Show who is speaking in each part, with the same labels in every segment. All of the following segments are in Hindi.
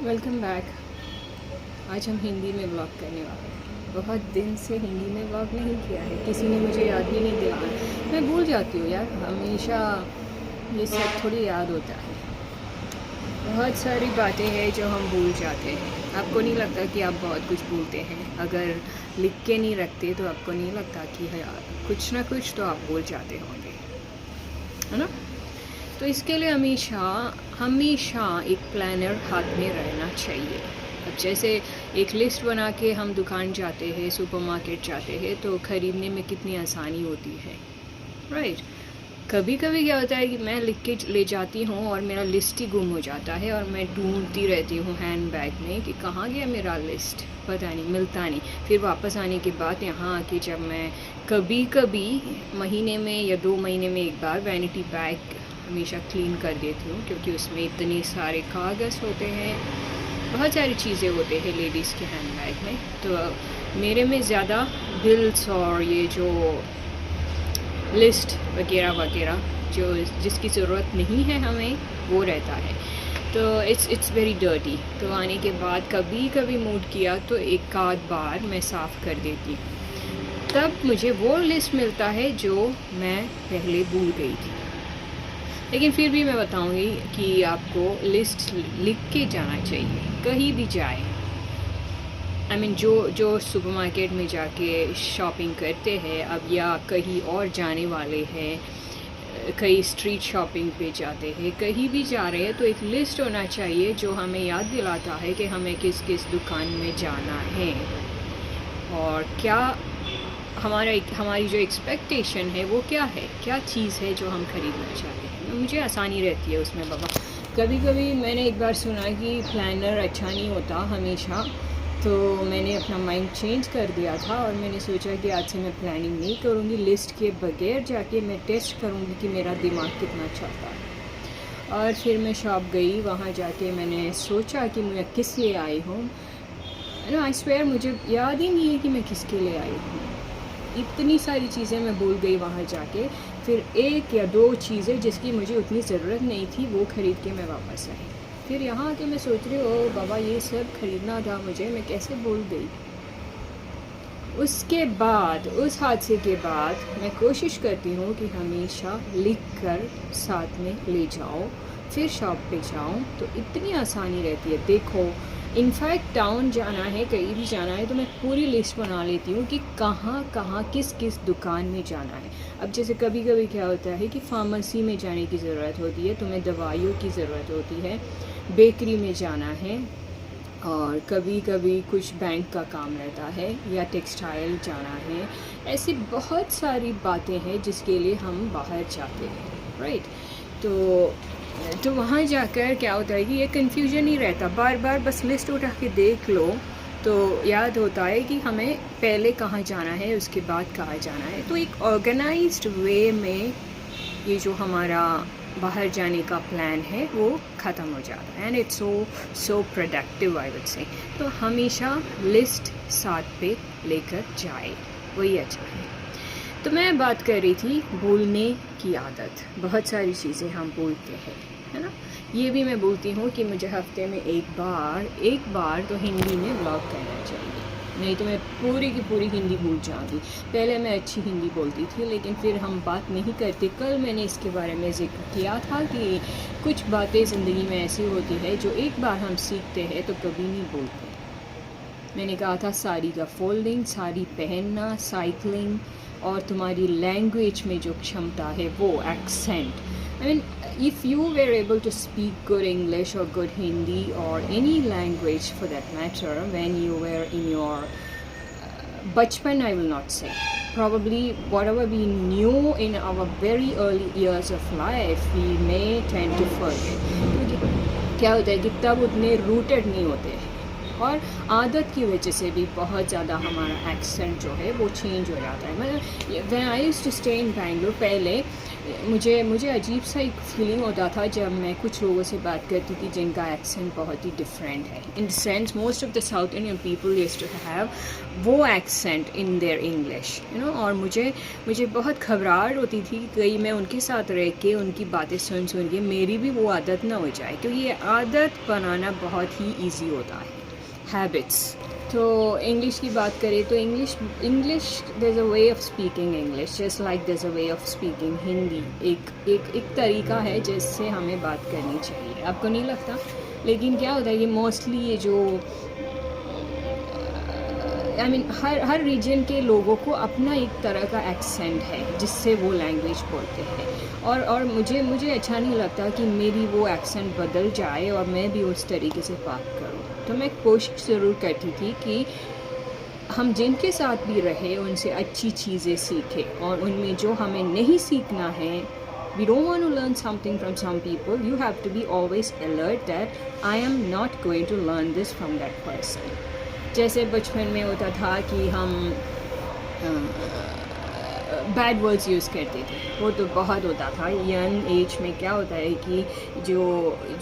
Speaker 1: Welcome back. आज हम हिंदी में व्लॉग करने वाले हैं। बहुत दिन से हिंदी में व्लॉग नहीं किया है, किसी ने मुझे याद भी नहीं दिलाया। मैं भूल जाती हूँ यार, हमेशा ये सब थोड़ी याद होता है। बहुत सारी बातें हैं जो हम भूल जाते हैं। आपको नहीं लगता कि आप बहुत कुछ भूलते हैं? अगर लिख के नहीं रखते तो आपको नहीं लगता कि यार कुछ ना कुछ तो आप भूल जाते होंगे, है ना? तो इसके लिए हमेशा हमेशा एक प्लानर हाथ में रहना चाहिए। अब जैसे एक लिस्ट बना के हम दुकान जाते हैं, सुपरमार्केट जाते हैं, तो ख़रीदने में कितनी आसानी होती है, राइट? कभी कभी क्या होता है कि मैं लिख के ले जाती हूँ और मेरा लिस्ट ही गुम हो जाता है और मैं ढूंढती रहती हूँ हैंड बैग में कि कहाँ गया मेरा लिस्ट, पता नहीं, मिलता नहीं। फिर वापस आने के बाद यहाँ आके जब मैं कभी कभी महीने में या 2 महीने में एक बार वैनिटी बैग हमेशा क्लीन कर देती हूँ, क्योंकि उसमें इतने सारे कागज़ होते हैं, बहुत सारी चीज़ें होते हैं लेडीज़ के हैंड बैग में। तो मेरे में ज़्यादा बिल्स और ये जो लिस्ट वगैरह वगैरह जो जिसकी ज़रूरत नहीं है हमें, वो रहता है। तो इट्स वेरी डर्टी। तो आने के बाद कभी कभी मूड किया तो एक आध बार मैं साफ़ कर देती हूँ, तब मुझे वो लिस्ट मिलता है जो मैं पहले भूल गई थी। लेकिन फिर भी मैं बताऊंगी कि आपको लिस्ट लिख के जाना चाहिए कहीं भी जाए। आई मीन जो सुपरमार्केट में जाके शॉपिंग करते हैं अब, या कहीं और जाने वाले हैं, कहीं स्ट्रीट शॉपिंग पे जाते हैं, कहीं भी जा रहे हैं, तो एक लिस्ट होना चाहिए जो हमें याद दिलाता है कि हमें किस किस दुकान में जाना है और क्या हमारी जो एक्सपेक्टेशन है वो क्या है, क्या चीज़ है जो हम ख़रीदना चाहते हैं। मुझे आसानी रहती है उसमें बाबा। कभी कभी मैंने एक बार सुना कि प्लानर अच्छा नहीं होता हमेशा, तो मैंने अपना माइंड चेंज कर दिया था और मैंने सोचा कि आज से मैं प्लानिंग नहीं करूँगी, लिस्ट के बगैर जाके मैं टेस्ट करूँगी कि मेरा दिमाग कितना चलता है। और फिर मैं शॉप गई, वहाँ जाके मैंने सोचा कि मैं किस लिए आई हूँ। आई स्वेयर मुझे याद ही नहीं है कि मैं किसके लिए आई हूँ। इतनी सारी चीज़ें मैं भूल गई वहाँ जाके। फिर 1 या 2 चीज़ें जिसकी मुझे उतनी ज़रूरत नहीं थी वो ख़रीद के मैं वापस आई। फिर यहाँ आके मैं सोच रही हूँ, ओ बाबा ये सब ख़रीदना था मुझे, मैं कैसे भूल गई। उसके बाद, उस हादसे के बाद मैं कोशिश करती हूँ कि हमेशा लिख कर साथ में ले जाओ, फिर शॉप पे जाऊँ, तो इतनी आसानी रहती है। देखो, इनफैक्ट टाउन जाना है, कहीं भी जाना है, तो मैं पूरी लिस्ट बना लेती हूँ कि कहाँ कहाँ किस किस दुकान में जाना है। अब जैसे कभी कभी क्या होता है कि फार्मेसी में जाने की ज़रूरत होती है, तुम्हें दवाइयों की ज़रूरत होती है, बेकरी में जाना है, और कभी कभी कुछ बैंक का काम रहता है या टेक्सटाइल जाना है। ऐसी बहुत सारी बातें हैं जिसके लिए हम बाहर जाते हैं, राइट? तो वहाँ जाकर क्या होता है कि ये कन्फ्यूजन ही रहता, बार बार बस लिस्ट उठा के देख लो तो याद होता है कि हमें पहले कहाँ जाना है, उसके बाद कहाँ जाना है। तो एक ऑर्गेनाइज्ड वे में ये जो हमारा बाहर जाने का प्लान है वो ख़त्म हो जाता है, and it's so productive I would say. तो हमेशा लिस्ट साथ पे लेकर जाए, वही अच्छा है। तो मैं बात कर रही थी भूलने की आदत। बहुत सारी चीज़ें हम भूलते हैं, है ना? ये भी मैं बोलती हूँ कि मुझे हफ्ते में एक बार तो हिंदी में व्लॉग करना चाहिए, नहीं तो मैं पूरी की पूरी हिंदी भूल जाऊँगी। पहले मैं अच्छी हिंदी बोलती थी, लेकिन फिर हम बात नहीं करते। कल मैंने इसके बारे में जिक्र किया था कि कुछ बातें ज़िंदगी में ऐसी होती है जो एक बार हम सीखते हैं तो कभी नहीं भूलते। मैंने कहा था साड़ी का फोल्डिंग, साड़ी पहनना, साइकिलिंग, और तुम्हारी लैंग्वेज में जो क्षमता है वो accent. I mean if you were able to speak good English or good Hindi or any language for that matter when you were in your bachpan, I will not say, probably whatever we knew in our very early years of life we may tend to forget, क्योंकि क्या होता है कि तब उतने रूटेड नहीं होते, और आदत की वजह से भी बहुत ज़्यादा हमारा एक्सेंट जो है वो चेंज हो जाता है। मतलब when I used to stay in Bangalore, पहले मुझे मुझे अजीब सा एक फीलिंग होता था जब मैं कुछ लोगों से बात करती थी जिनका एक्सेंट बहुत ही डिफरेंट है। In the sense most of the South Indian people used to have वो accent in their English, you know. और मुझे मुझे बहुत घबराहट होती थी कि कहीं मैं उनके साथ रह के उनकी बातें सुन के मेरी भी वो आदत ना हो जाए, क्योंकि ये आदत बनाना बहुत ही ईजी होता है, हैबिट्स। तो इंग्लिश की बात करें तो English there is a way of speaking English just like there is a way of speaking Hindi. एक तरीका है जिससे हमें बात करनी चाहिए, आपको नहीं लगता? लेकिन क्या होता है, ये मोस्टली ये जो आई मीन हर रीजन के लोगों को अपना एक तरह का एक्सेंट है जिससे वो लैंग्वेज बोलते हैं। और मुझे अच्छा नहीं लगता कि मेरी वो एक्सेंट बदल जाए और मैं भी उस तरीके से बात करूँ। तो मैं कोशिश ज़रूर करती थी कि हम जिनके साथ भी रहे उनसे अच्छी चीज़ें सीखें, और उनमें जो हमें नहीं सीखना है, we don't want to learn something from some people, you have to be always alert that I am not going to learn this from that person। जैसे बचपन में होता था कि हम बैड वर्ड्स यूज़ करते थे, वो तो बहुत होता था। यंग एज में क्या होता है कि जो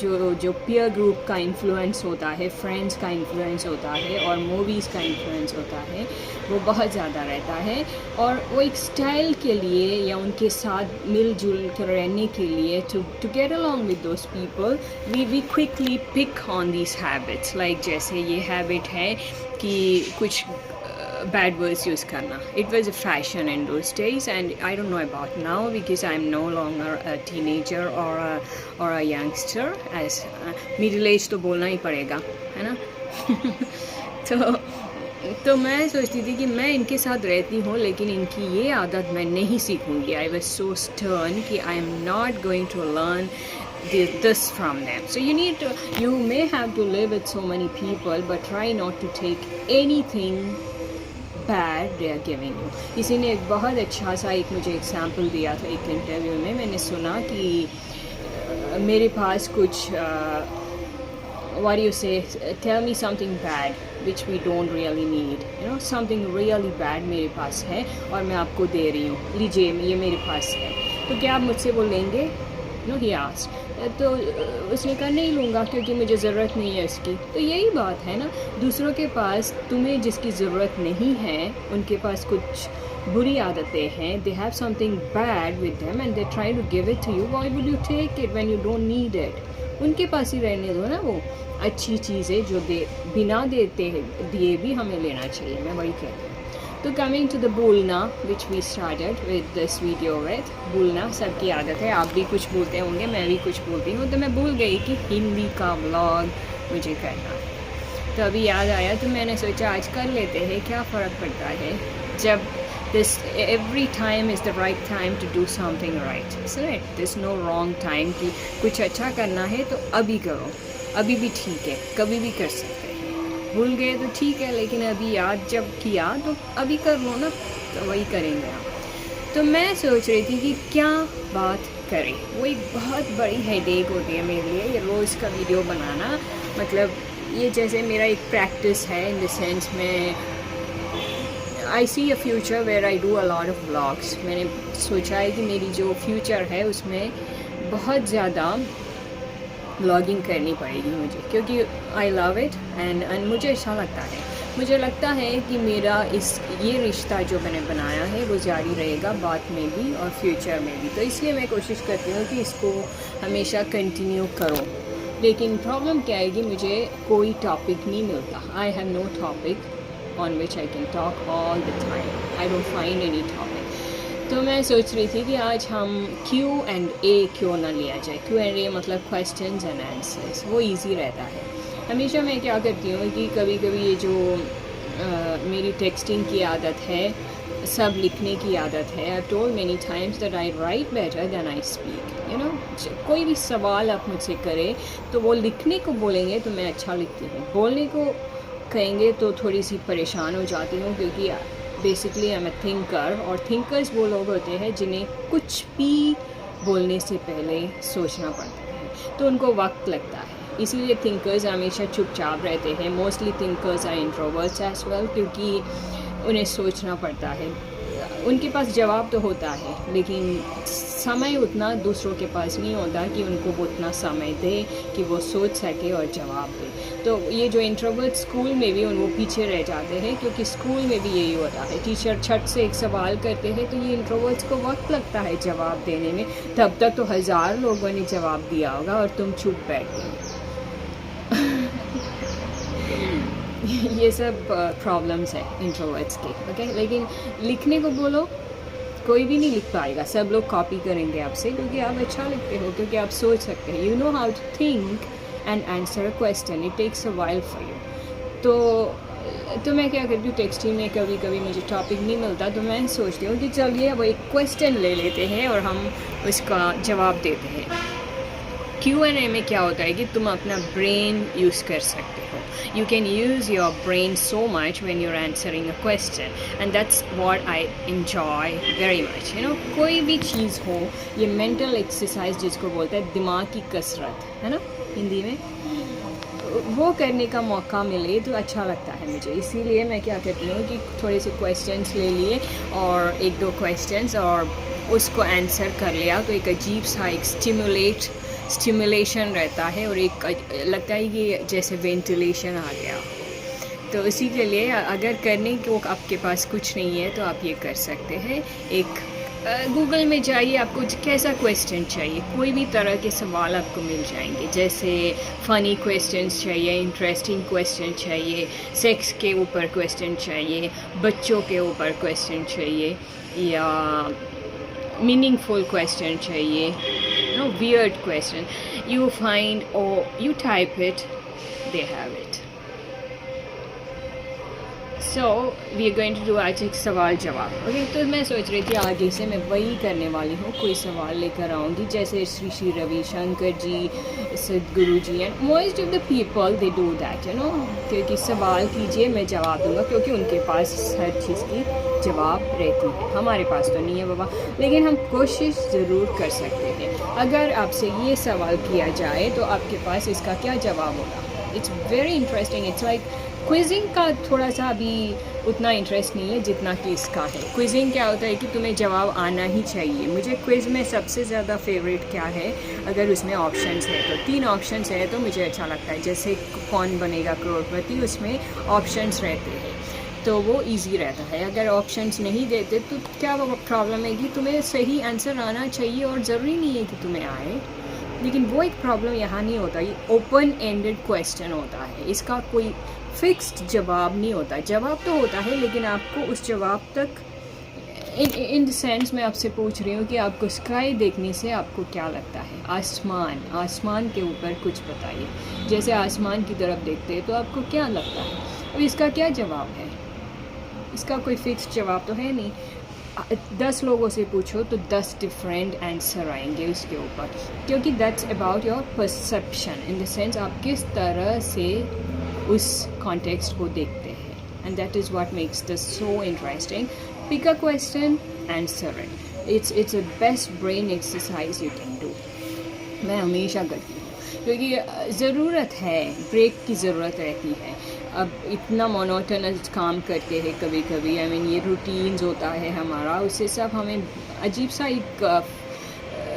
Speaker 1: जो जो पीयर ग्रुप का इन्फ्लुएंस होता है, फ्रेंड्स का इन्फ्लुएंस होता है और मूवीज़ का इन्फ्लुएंस होता है, वो बहुत ज़्यादा रहता है। और वो एक स्टाइल के लिए या उनके साथ मिलजुल कर रहने के लिए to get along with those people we quickly pick on these habits. Like जैसे ये हैबिट है कि कुछ bad words use करना, it was a fashion in those days, and I don't know about now because I'm no longer a teenager or a youngster, as middle age तो बोलना ही पड़ेगा, है ना। तो मैं सोचती थी कि मैं इनके साथ रहती हूँ लेकिन इनकी ये आदत मैं नहीं सीखूँगी। I was so stern कि I am not going to learn this from them. So you may have to live with so many people, but try not to take anything bad they are giving you. किसी ने एक बहुत अच्छा सा एक मुझे एग्जाम्पल दिया था एक इंटरव्यू में। मैंने सुना कि मेरे पास कुछ what you say, tell me something bad which we don't really need, you know, something really bad मेरे पास है और मैं आपको दे रही हूँ, लीजिए ये मेरे पास है, तो क्या आप मुझसे वो लेंगे? No, he asked. तो उसने कहा नहीं लूँगा क्योंकि मुझे ज़रूरत नहीं है इसकी। तो यही बात है ना, दूसरों के पास तुम्हें जिसकी ज़रूरत नहीं है, उनके पास कुछ बुरी आदतें हैं, they have something bad with them and they try to give it to you, why will you take it when you don't need it? उनके पास ही रहने दो ना वो अच्छी चीज़ें जो बिना दिए भी हमें लेना चाहिए। मैं वही कहती हूँ। तो कमिंग टू द बोलना which we started with this video with, बोलना सबकी आदत है, आप भी कुछ बोलते होंगे, मैं भी कुछ बोलती हूँ। तो मैं भूल गई कि हिंदी का व्लॉग मुझे करना है, तो अभी याद आया तो मैंने सोचा आज कर लेते हैं, क्या फ़र्क पड़ता है जब this every time is the right time to do something right, right? This no wrong time कि कुछ अच्छा करना है तो अभी करो, अभी भी ठीक है, कभी भी कर सकते हैं। भूल गए तो ठीक है, लेकिन अभी याद जब किया तो अभी कर लो ना, तो वही करेंगे आप। तो मैं सोच रही थी कि क्या बात करें, वो एक बहुत बड़ी हेडेक होती है मेरे लिए ये रोज़ का वीडियो बनाना। मतलब ये जैसे मेरा एक प्रैक्टिस है, इन द सेंस में I see a future where I do a lot of vlogs. मैंने सोचा है कि मेरी जो फ्यूचर है उसमें बहुत ज़्यादा व्लॉगिंग करनी पड़ेगी मुझे, क्योंकि आई लव इट एंड मुझे अच्छा लगता है। मुझे लगता है कि मेरा ये रिश्ता जो मैंने बनाया है वो जारी रहेगा बाद में भी और फ्यूचर में भी। तो इसलिए मैं कोशिश करती हूँ कि इसको हमेशा कंटिन्यू करो। लेकिन प्रॉब्लम क्या है कि मुझे कोई टॉपिक नहीं मिलता। I have no topic on which I can talk all the time, I don't find any topic. तो मैं सोच रही थी कि आज हम Q&A क्यों ना लिया जाए। Q&A मतलब क्वेश्चंस एंड आंसर्स, वो इजी रहता है। हमेशा मैं क्या करती हूँ कि कभी कभी ये जो मेरी टेक्सटिंग की आदत है, सब लिखने की आदत है, I told many times that I write better than I speak, you know. कोई भी सवाल आप मुझसे करें तो वो लिखने को बोलेंगे तो मैं अच्छा लिखती हूँ, बोलने को कहेंगे तो थोड़ी सी परेशान हो जाती हूँ, क्योंकि basically I am a thinker, और थिंकर्स वो लोग होते हैं जिन्हें कुछ भी बोलने से पहले सोचना पड़ता है, तो उनको वक्त लगता है। इसीलिए थिंकर्स हमेशा चुपचाप रहते हैं। Mostly thinkers are introverts as well, क्योंकि उन्हें सोचना पड़ता है। उनके पास जवाब तो होता है, लेकिन समय उतना दूसरों के पास नहीं होता कि उनको वो उतना समय दे कि वो सोच सके और जवाब दे। तो ये जो इंट्रोवर्ट स्कूल में भी वो पीछे रह जाते हैं, क्योंकि स्कूल में भी यही होता है, टीचर छट से एक सवाल करते हैं तो ये इंट्रोवर्ट्स को वक्त लगता है जवाब देने में, तब तक तो 1000 लोगों ने जवाब दिया होगा और तुम चुप बैठ गए। ये सब प्रॉब्लम्स है इंट्रोवर्ट्स के, ओके। लेकिन लिखने को बोलो, कोई भी नहीं लिख पाएगा, सब लोग कॉपी करेंगे आपसे, क्योंकि आप अच्छा लिखते हो, क्योंकि आप सोच सकते हैं, you know how to think and answer a question, it takes a while for you. तो मैं क्या करती हूँ, टेक्सटिंग में कभी कभी मुझे टॉपिक नहीं मिलता तो मैं सोचती हूँ कि चलिए अब एक क्वेश्चन ले लेते हैं और हम उसका जवाब देते हैं। Q&A में क्या होता है कि तुम अपना ब्रेन यूज़ कर सकते हो, you can use your brain so much when you're answering a question, and that's what I enjoy very much, you know। कोई भी चीज़ हो, ये मेंटल एक्सरसाइज जिसको बोलते हैं, दिमाग की कसरत है ना हिंदी में, वो करने का मौका मिले तो अच्छा लगता है मुझे। इसीलिए मैं क्या करती हूँ कि थोड़े से क्वेश्चंस ले लिए और 1-2 क्वेश्चंस और उसको आंसर कर लिया, तो एक अजीब सा एक स्टिमुलेशन रहता है और एक लगता है कि जैसे वेंटिलेशन आ गया। तो इसी के लिए अगर करने को आपके पास कुछ नहीं है तो आप ये कर सकते हैं, एक गूगल में जाइए, आपको कैसा क्वेश्चन चाहिए, कोई भी तरह के सवाल आपको मिल जाएंगे, जैसे फ़नी क्वेश्चंस चाहिए, इंटरेस्टिंग क्वेश्चन चाहिए, सेक्स के ऊपर क्वेश्चन चाहिए, बच्चों के ऊपर क्वेश्चन चाहिए, या मीनिंगफुल क्वेश्चन चाहिए, no weird question, you find or you type it, they have it। So we are going to do आज एक सवाल जवाब, ओके। तो मैं सोच रही थी आगे से मैं वही करने वाली हूँ, कोई सवाल लेकर आऊँगी, जैसे Shri Shri Ravishankar ji, Sadhguru ji, and most of the people they do that, you know, क्योंकि सवाल कीजिए मैं जवाब दूंगा, क्योंकि उनके पास हर चीज़ की जवाब रहती है, हमारे पास तो नहीं है बाबा, लेकिन हम कोशिश ज़रूर कर सकते हैं। अगर आपसे ये सवाल किया जाए तो आपके पास इसका क्या जवाब होगा। It's very interesting, it's like quizzing का थोड़ा सा अभी उतना इंटरेस्ट नहीं है जितना कि इसका है। क्विजिंग क्या होता है कि तुम्हें जवाब आना ही चाहिए। मुझे क्विज़ में सबसे ज़्यादा फेवरेट क्या है, अगर उसमें ऑप्शंस है तो 3 ऑप्शंस है तो मुझे अच्छा लगता है, जैसे कौन बनेगा करोड़पति, उसमें ऑप्शंस रहते हैं तो वो इजी रहता है। अगर ऑप्शंस नहीं देते तो क्या प्रॉब्लम है कि तुम्हें सही आंसर आना चाहिए और ज़रूरी नहीं है कि तुम्हें आए, लेकिन वो एक प्रॉब्लम यहाँ नहीं होता। ये ओपन एंडेड क्वेश्चन होता है, इसका कोई फिक्स्ड जवाब नहीं होता। जवाब तो होता है लेकिन आपको उस जवाब तक इन द सेंस मैं आपसे पूछ रही हूँ कि आपको स्काई देखने से आपको क्या लगता है, आसमान के ऊपर कुछ बताइए। जैसे आसमान की तरफ देखते हैं तो आपको क्या लगता है, अब इसका क्या जवाब है, इसका कोई फिक्स्ड जवाब तो है नहीं। 10 लोगों से पूछो तो 10 डिफरेंट आंसर आएंगे उसके ऊपर, क्योंकि that's about your perception, in the sense आप किस तरह से उस कॉन्टेक्स्ट को देखते हैं, and that is what makes this so interesting. Pick a question, answer it, it's a best brain exercise you can do. मैं हमेशा करती हूँ क्योंकि ज़रूरत है, ब्रेक की ज़रूरत रहती है। अब इतना मोनोटोनस काम करते हैं कभी कभी, आई मीन ये रूटीन्स होता है हमारा, उससे सब हमें अजीब सा एक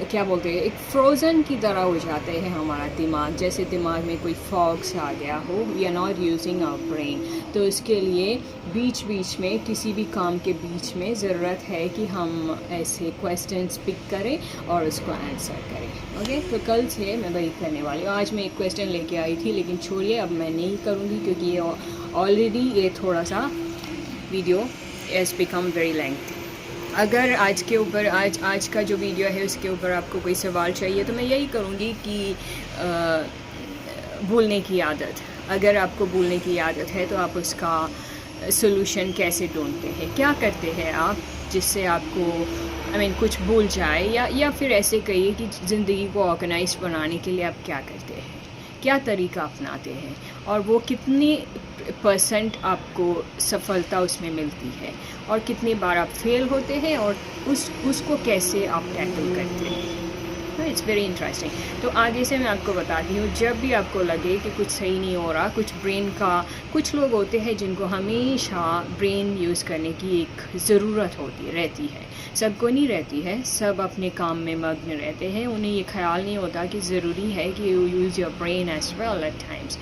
Speaker 1: क्या बोलते हैं, एक फ्रोज़न की तरह हो जाते हैं हमारा दिमाग, जैसे दिमाग में कोई फॉग्स आ गया हो। We are not using our brain. तो इसके लिए बीच बीच में, किसी भी काम के बीच में ज़रूरत है कि हम ऐसे क्वेश्चंस पिक करें और उसको आंसर करें, ओके। तो कल से मैं वही करने वाली हूँ। आज मैं एक क्वेश्चन लेके आई थी, लेकिन छोड़िए, अब मैं नहीं करूँगी क्योंकि ये ऑलरेडी ये थोड़ा सा video has become very lengthy. अगर आज के ऊपर आज का जो वीडियो है उसके ऊपर आपको कोई सवाल चाहिए तो मैं यही करूँगी कि भूलने की आदत, अगर आपको भूलने की आदत है तो आप उसका सॉल्यूशन कैसे ढूंढते हैं, क्या करते हैं आप जिससे आपको कुछ भूल जाए, या फिर ऐसे कहिए कि ज़िंदगी को ऑर्गेनाइज बनाने के लिए आप क्या करते हैं, क्या तरीका अपनाते हैं, और वो कितनी % आपको सफलता उसमें मिलती है और कितनी बार आप फेल होते हैं और उसको कैसे आप टैकल करते हैं, इट्स वेरी इंटरेस्टिंग। तो आगे से मैं आपको बताती हूँ, जब भी आपको लगे कि कुछ सही नहीं हो रहा, कुछ ब्रेन का, कुछ लोग होते हैं जिनको हमेशा ब्रेन यूज़ करने की एक ज़रूरत रहती है, सबको नहीं रहती है, सब अपने काम में मग्न रहते हैं, उन्हें ये ख्याल नहीं होता कि ज़रूरी है कि you use your brain as well at times.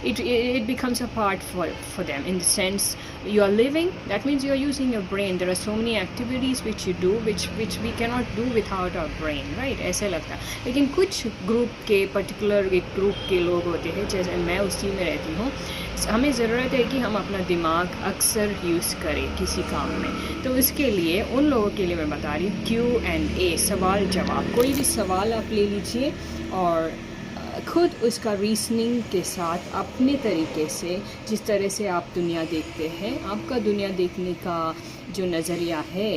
Speaker 1: It becomes a part for them, in the sense you are living, that means you are using your brain. There are so many activities which you do which we cannot do without our brain, right? ऐसे लगता है। लेकिन कुछ ग्रुप के, पर्टिकुलर एक ग्रुप के लोग होते हैं, जैसे मैं उसी में रहती हूँ, हमें ज़रूरत है कि हम अपना दिमाग अक्सर यूज़ करें किसी काम में। तो इसके लिए उन लोगों के लिए मैं बता रही हूँ Q&A, सवाल जवाब। कोई भी सवाल आप ले लीजिए और खुद उसका रीजनिंग के साथ अपने तरीके से, जिस तरह से आप दुनिया देखते हैं, आपका दुनिया देखने का जो नज़रिया है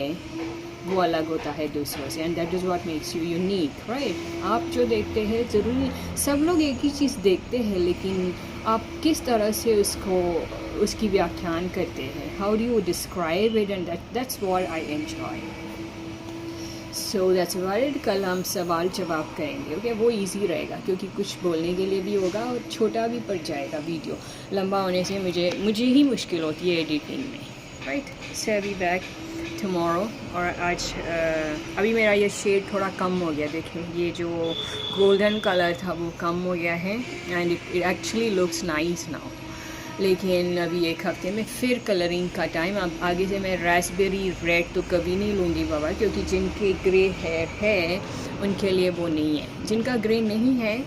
Speaker 1: वो अलग होता है दूसरों से, and that is what makes you unique, right? आप जो देखते हैं, ज़रूरी सब लोग एक ही चीज़ देखते हैं, लेकिन आप किस तरह से उसकी व्याख्यान करते हैं, how do you describe it, and that's what I enjoy. So that's about. कल हम सवाल जवाब करेंगे, ओके? वो इजी रहेगा क्योंकि कुछ बोलने के लिए भी होगा और छोटा भी पड़ जाएगा। वीडियो लंबा होने से मुझे ही मुश्किल होती है एडिटिंग में, right? So be back tomorrow. और आज अभी मेरा ये शेड थोड़ा कम हो गया, देखिए ये जो गोल्डन कलर था वो कम हो गया है, and it actually looks nice now. लेकिन अभी एक हफ्ते में फिर कलरिंग का टाइम। अब आगे से मैं रास्पबेरी रेड तो कभी नहीं लूँगी बाबा, क्योंकि जिनके ग्रे हेयर है उनके लिए वो नहीं है। जिनका ग्रे नहीं है,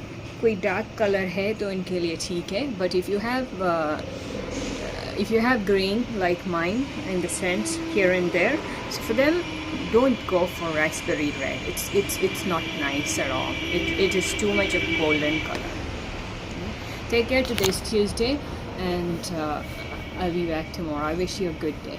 Speaker 1: कोई डार्क कलर है तो उनके लिए ठीक है, but if you have green like mine, in the sense here and there, so for them don't go for raspberry red. It's not nice at all. It is too much of golden color. Take care. Today's Tuesday, and I'll be back tomorrow. I wish you a good day.